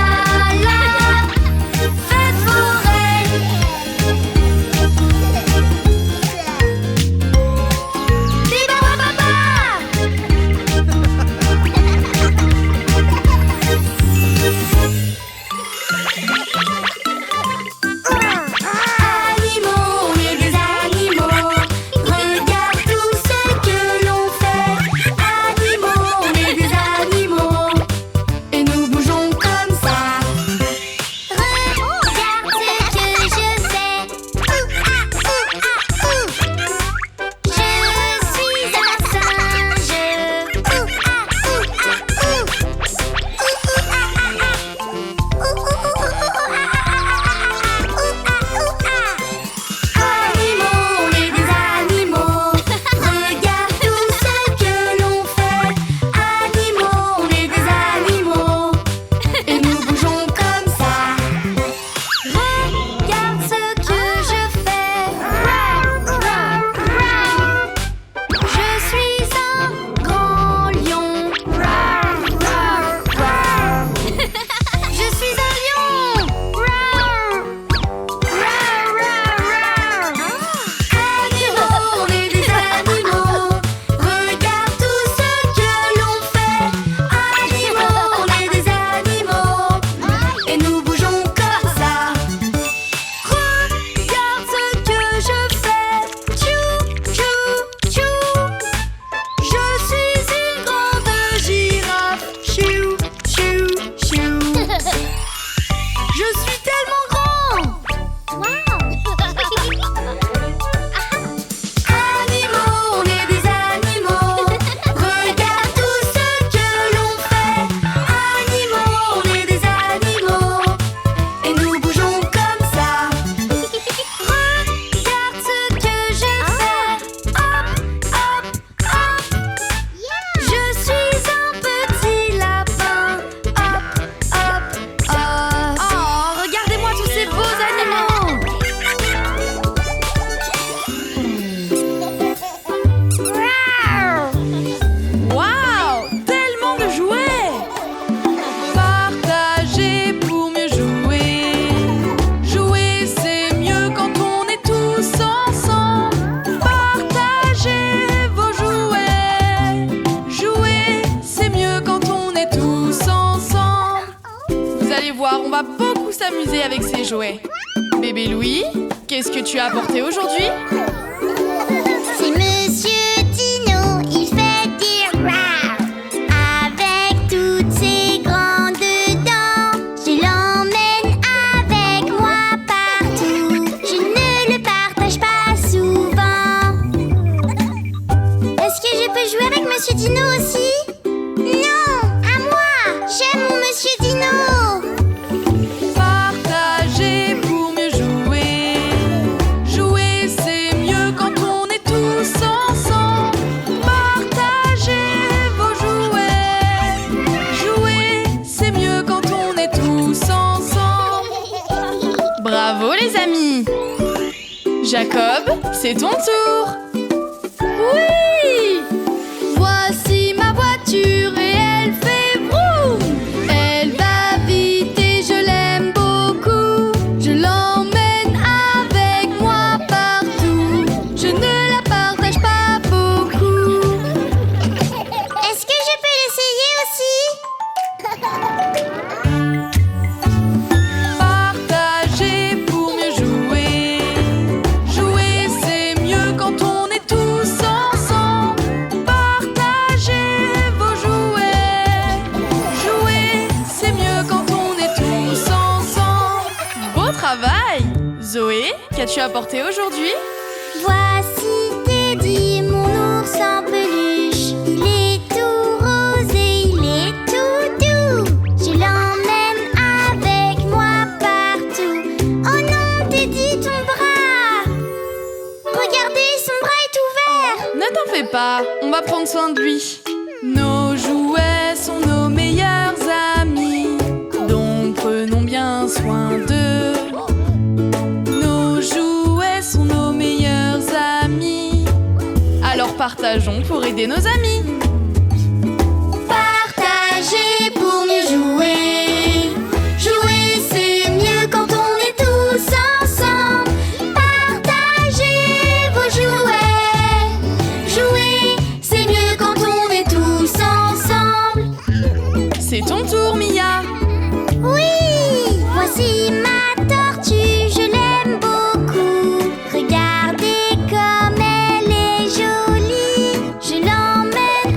soir, on va beaucoup s'amuser avec ces jouets. Bébé Louis, qu'est-ce que tu as apporté aujourd'hui? C'est Monsieur Dino, il fait dire rar. Avec toutes ses grandes dents, je l'emmène avec moi partout. Je ne le partage pas souvent. Est-ce que je peux jouer avec Monsieur Dino aussi? Non, à moi. J'aime mon Monsieur Dino. Partager pour mieux jouer. Jouer, c'est mieux quand on est tous ensemble. Partagez vos jouets. Jouer, c'est mieux quand on est tous ensemble. Bravo les amis. Jacob, c'est ton tour. Oui! Voici ma voiture et elle fait vroom. Elle va vite et je l'aime beaucoup. Je l'emmène avec moi partout. Je ne la partage pas beaucoup. Est-ce que je peux l'essayer aussi? Partager pour mieux jouer. Jouer, c'est mieux quand on est tous ensemble. Partagez vos jouets. Jouer, c'est mieux quand on est tous ensemble. Beau travail! Zoé, qu'as-tu apporté aujourd'hui? Voici Teddy, mon ours en peluche. Il est tout rose et il est tout doux. Je l'emmène avec moi partout. Oh non, Teddy, ton bras! Regardez, son bras est ouvert. Ne t'en fais pas, on va prendre soin de lui. Nos jouets sont nos meilleurs amis, donc prenons bien soin d'eux. Nos jouets sont nos meilleurs amis, alors partageons pour aider nos amis. Partagez pour mieux jouer. Jouer, c'est mieux quand on est tous ensemble. Partagez vos jouets. Jouer, c'est mieux quand on est tous ensemble. C'est ton tour, Mia. Oui, voici ma tortue, je l'aime beaucoup. Regardez comme elle est jolie. Je l'emmène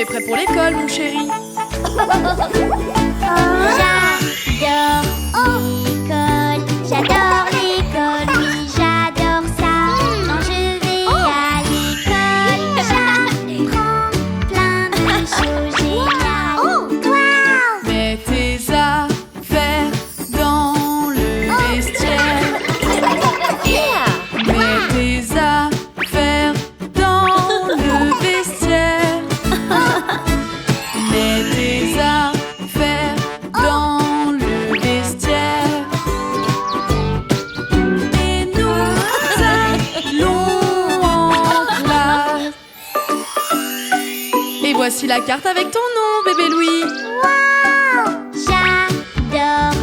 es prêt pour l'école, mon chéri? J'adore l'école, oui j'adore ça. Quand je vais à l'école, j'apprends plein de choses géniales. Mets tes affaires dans le vestiaire. Mets tes affaires dans le vestiaire. Mets tes affaires dans le vestiaire. Et nous allons en classe. Et voici la carte avec ton nom, bébé Louis. J'adore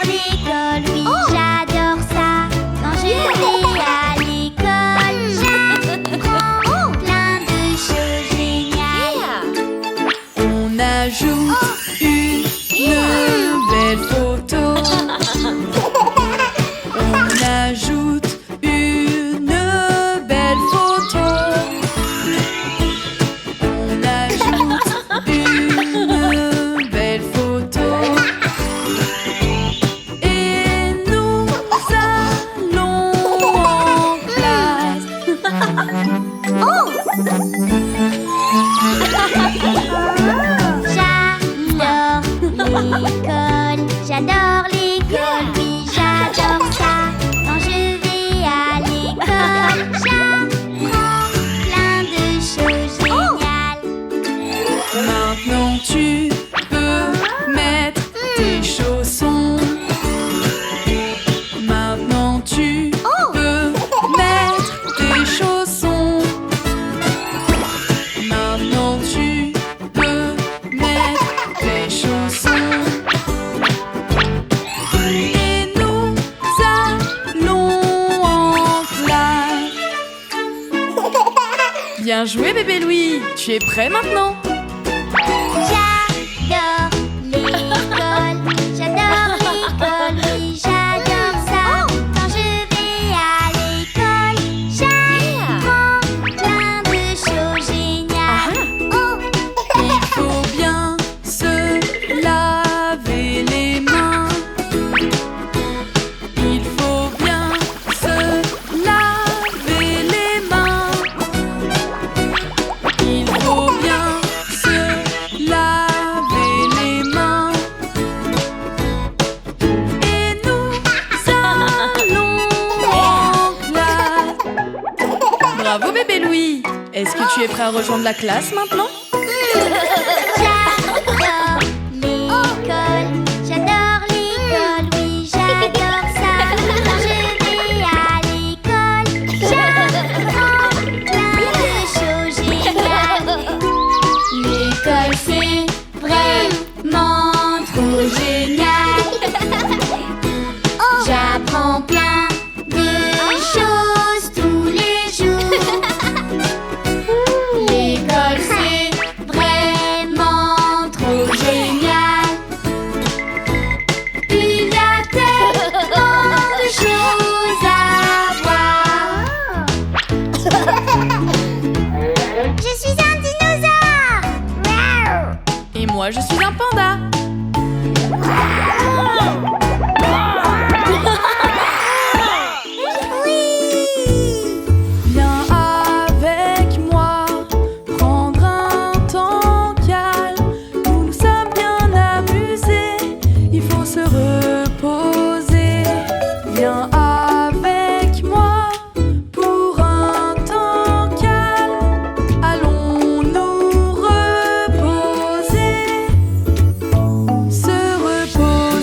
l'école, oui j'adore ça. Quand je vais à l'école, j'apprends plein de choses géniales. On ajoute une belle photo. On ajoute une belle photo. On ajoute une belle photo. Et nous allons en classe. J'adore l'école, oui j'adore ça. Quand je vais à l'école, j'apprends plein de choses géniales. Maintenant tu peux mettre tes chaussons. Maintenant tu peux mettre tes chaussons. Maintenant tu peux mettre tes chaussons. Et nous allons en classe. Bien joué bébé Louis, tu es prêt maintenant? J'adore l'école, oui j'adore ça. Quand je vais à l'école, j'apprends plein de choses géniales. Il faut bien se laver les mains. Il faut bien se laver les mains. Il faut bien se laver les mains. Et nous allons en classe. Bravo bébé Louis. Est-ce que tu es prêt à rejoindre la classe maintenant? J'adore l'école, oui j'adore ça. Quand je vais à l'école, j'apprends plein de choses géniales. L'école c'est vraiment trop génial. J'apprends plein de choses tous les jours. L'école c'est vraiment trop génial. Il y a tellement de choses à voir. Je suis un dinosaure. Et moi je suis un panda. Viens avec moi prendre un temps calme. Nous nous sommes bien amusés. Il faut se reposer. Viens avec moi pour un temps calme. Allons nous reposer. Se reposer.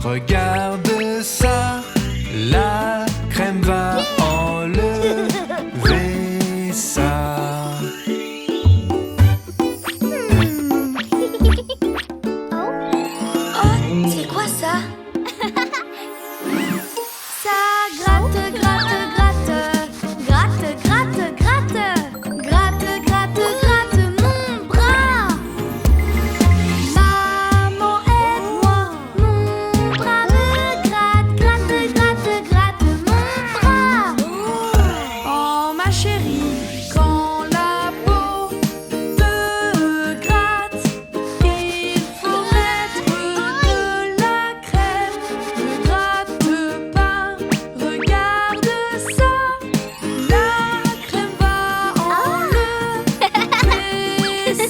Regarde ça, la crème va enlever ça. C'est quoi ça? Ça gratte, gratte, gratte, gratte, gratte, gratte, gratte, gratte, gratte mon bras. Maman aide-moi, mon bras me gratte, gratte, gratte, gratte mon bras. Oh ma chérie, quand la peau te gratte, il faut mettre de la crème. Ne gratte pas, regarde ça, la crème va enlever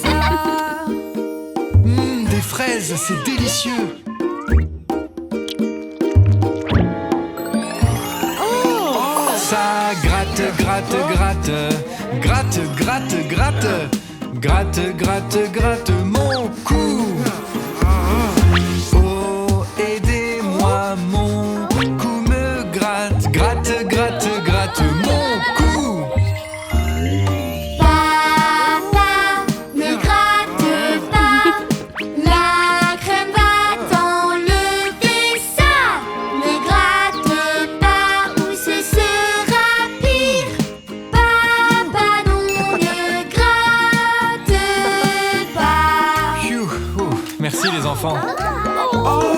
ça. Des fraises, c'est délicieux. Ça gratte, gratte, gratte, gratte, gratte, gratte, gratte, gratte, gratte mon cou. Oh, aidez-moi, mon cou me gratte, gratte, gratte, gratte mon cou. Papa, ne gratte pas, la crème va t'enlever ça. Ne gratte pas ou ce sera pire. Papa, non, ne gratte pas. Phew, merci les enfants. Oh.